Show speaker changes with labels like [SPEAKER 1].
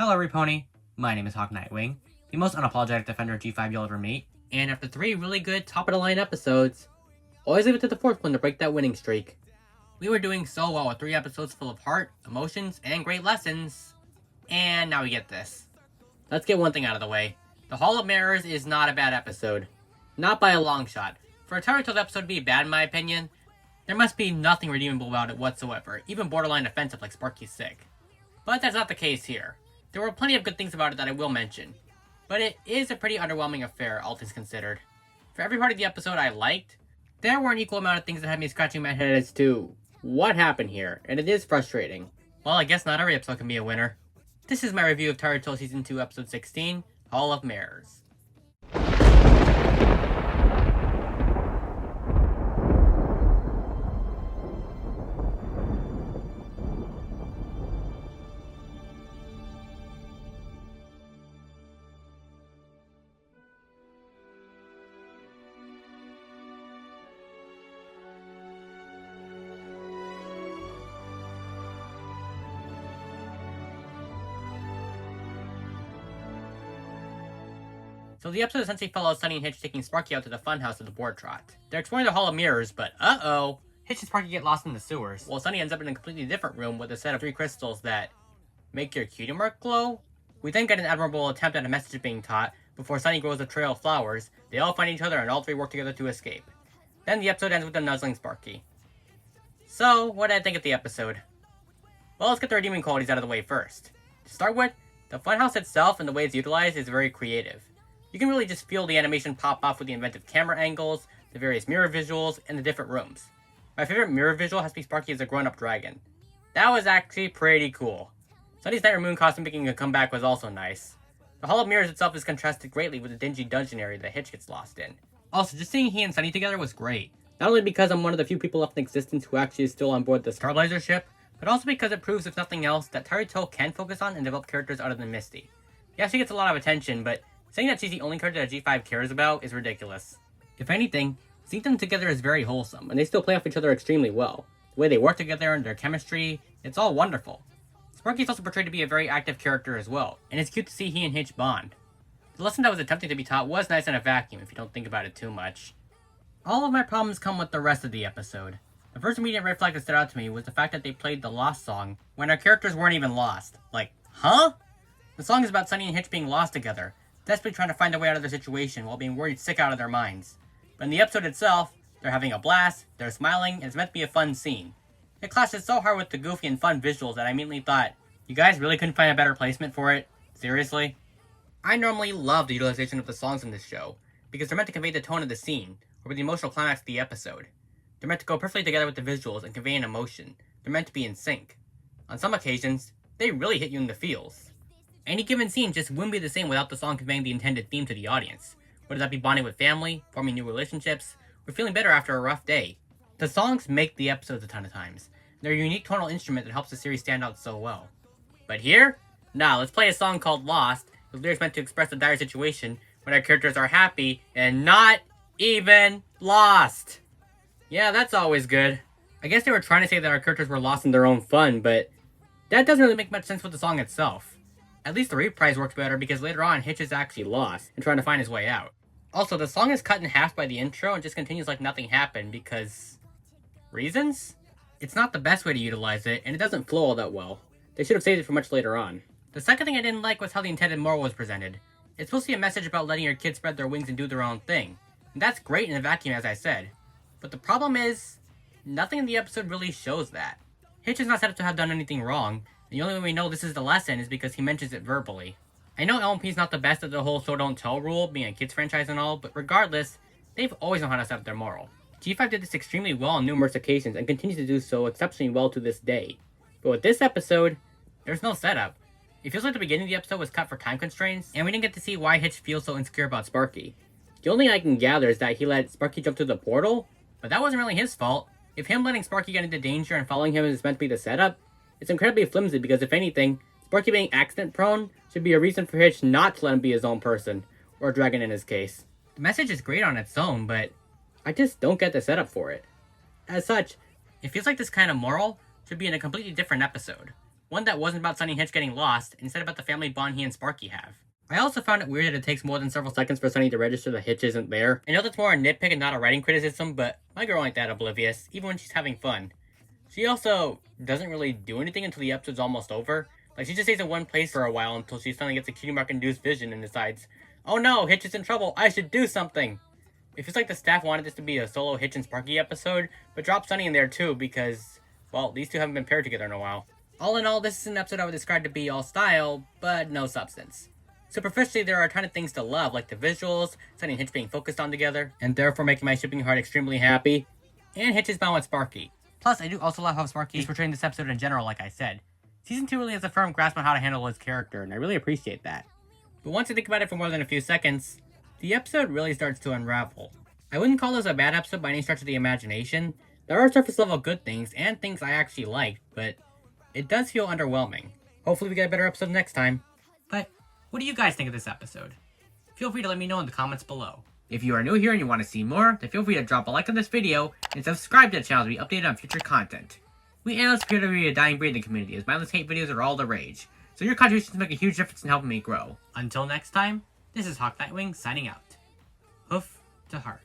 [SPEAKER 1] Hello, Repony. My name is Hawk Nightwing, the most unapologetic defender of G5 you'll ever meet. And after 3 really good top-of-the-line episodes, always leave it to the 4th one to break that winning streak. We were doing so well with 3 episodes full of heart, emotions, and great lessons. And now we get this. Let's get one thing out of the way. The Hall of Mare-ers is not a bad episode. Not by a long shot. For a Taruto's episode to be bad in my opinion, there must be nothing redeemable about it whatsoever, even borderline offensive like Sparky's sick. But that's not the case here. There were plenty of good things about it that I will mention, but it is a pretty underwhelming affair, all things considered. For every part of the episode I liked, there were an equal amount of things that had me scratching my head as to what happened here, and it is frustrating. Well, I guess not every episode can be a winner. This is my review of Taruto Season 2, Episode 16, Hall of Mare-ers. So the episode essentially follows Sunny and Hitch taking Sparky out to the funhouse of the board trot. They're exploring the Hall of Mare-ers, but uh-oh! Hitch and Sparky get lost in the sewers, while Sunny ends up in a completely different room with a set of 3 crystals that make your cutie mark glow? We then get an admirable attempt at a message being taught. Before Sunny grows a trail of flowers, they all find each other and all 3 work together to escape. Then the episode ends with them nuzzling Sparky. So, what did I think of the episode? Well, let's get the redeeming qualities out of the way first. To start with, the funhouse itself and the way it's utilized is very creative. You can really just feel the animation pop off with the inventive camera angles, the various mirror visuals, and the different rooms. My favorite mirror visual has to be Sparky as a grown-up dragon. That was actually pretty cool. Sunny's Nightmare Moon costume making a comeback was also nice. The Hall of Mare-ers itself is contrasted greatly with the dingy dungeon area that Hitch gets lost in. Also, just seeing he and Sunny together was great. Not only because I'm one of the few people left in existence who actually is still on board the Starblazer ship, but also because it proves, if nothing else, that Taruto can focus on and develop characters other than Misty. Yeah, she gets a lot of attention, but saying that she's the only character that G5 cares about is ridiculous. If anything, seeing them together is very wholesome, and they still play off each other extremely well. The way they work together and their chemistry, it's all wonderful. Sparky's also portrayed to be a very active character as well, and it's cute to see he and Hitch bond. The lesson that was attempting to be taught was nice in a vacuum if you don't think about it too much. All of my problems come with the rest of the episode. The first immediate red flag that stood out to me was the fact that they played the Lost song when our characters weren't even lost. Like, huh? The song is about Sunny and Hitch being lost together, desperately trying to find their way out of their situation while being worried sick out of their minds. But in the episode itself, they're having a blast, they're smiling, and it's meant to be a fun scene. It clashes so hard with the goofy and fun visuals that I immediately thought, you guys really couldn't find a better placement for it? Seriously? I normally love the utilization of the songs in this show, because they're meant to convey the tone of the scene, or with the emotional climax of the episode. They're meant to go perfectly together with the visuals and convey an emotion. They're meant to be in sync. On some occasions, they really hit you in the feels. Any given scene just wouldn't be the same without the song conveying the intended theme to the audience, whether that be bonding with family, forming new relationships, or feeling better after a rough day. The songs make the episodes a ton of times. They're a unique tonal instrument that helps the series stand out so well. But here? Nah, let's play a song called Lost, with lyrics meant to express a dire situation when our characters are happy and not even lost. Yeah, that's always good. I guess they were trying to say that our characters were lost in their own fun, but that doesn't really make much sense with the song itself. At least the reprise works better because later on Hitch is actually lost and trying to find his way out. Also, the song is cut in half by the intro and just continues like nothing happened because reasons? It's not the best way to utilize it, and it doesn't flow all that well. They should have saved it for much later on. The second thing I didn't like was how the intended moral was presented. It's supposed to be a message about letting your kids spread their wings and do their own thing. And that's great in a vacuum, as I said. But the problem is, nothing in the episode really shows that. Hitch is not set up to have done anything wrong, and the only way we know this is the lesson is because he mentions it verbally. I know LMP's not the best at the whole show don't tell rule, being a kids franchise and all, but regardless, they've always known how to set up their moral. G5 did this extremely well on numerous occasions and continues to do so exceptionally well to this day. But with this episode, there's no setup. It feels like the beginning of the episode was cut for time constraints, and we didn't get to see why Hitch feels so insecure about Sparky. The only thing I can gather is that he let Sparky jump through the portal, but that wasn't really his fault. If him letting Sparky get into danger and following him is meant to be the setup, it's incredibly flimsy because if anything, Sparky being accident prone should be a reason for Hitch not to let him be his own person, or a dragon in his case. The message is great on its own, but I just don't get the setup for it. As such, it feels like this kind of moral should be in a completely different episode. One that wasn't about Sunny and Hitch getting lost, and instead about the family bond he and Sparky have. I also found it weird that it takes more than several seconds for Sunny to register that Hitch isn't there. I know that's more a nitpick and not a writing criticism, but my girl ain't that oblivious, even when she's having fun. She also doesn't really do anything until the episode's almost over. Like, she just stays in one place for a while until she suddenly gets a cutie mark-induced vision and decides, oh no, Hitch is in trouble, I should do something! It feels like the staff wanted this to be a solo Hitch and Sparky episode, but dropped Sunny in there too because, well, these two haven't been paired together in a while. All in all, this is an episode I would describe to be all style, but no substance. Superficially, there are a ton of things to love, like the visuals, Sunny and Hitch being focused on together, and therefore making my shipping heart extremely happy, and Hitch's bond with Sparky. Plus, I do also love how Sparky is portraying this episode in general, like I said. Season 2 really has a firm grasp on how to handle his character, and I really appreciate that. But once you think about it for more than a few seconds, the episode really starts to unravel. I wouldn't call this a bad episode by any stretch of the imagination. There are surface level good things, and things I actually liked, but it does feel underwhelming. Hopefully we get a better episode next time. But what do you guys think of this episode? Feel free to let me know in the comments below. If you are new here and you want to see more, then feel free to drop a like on this video and subscribe to the channel to be updated on future content. We analysts appear to be a dying breed in the community, as mindless hate videos are all the rage, so your contributions make a huge difference in helping me grow. Until next time, this is Hawk Nightwing signing out. Hoof to heart.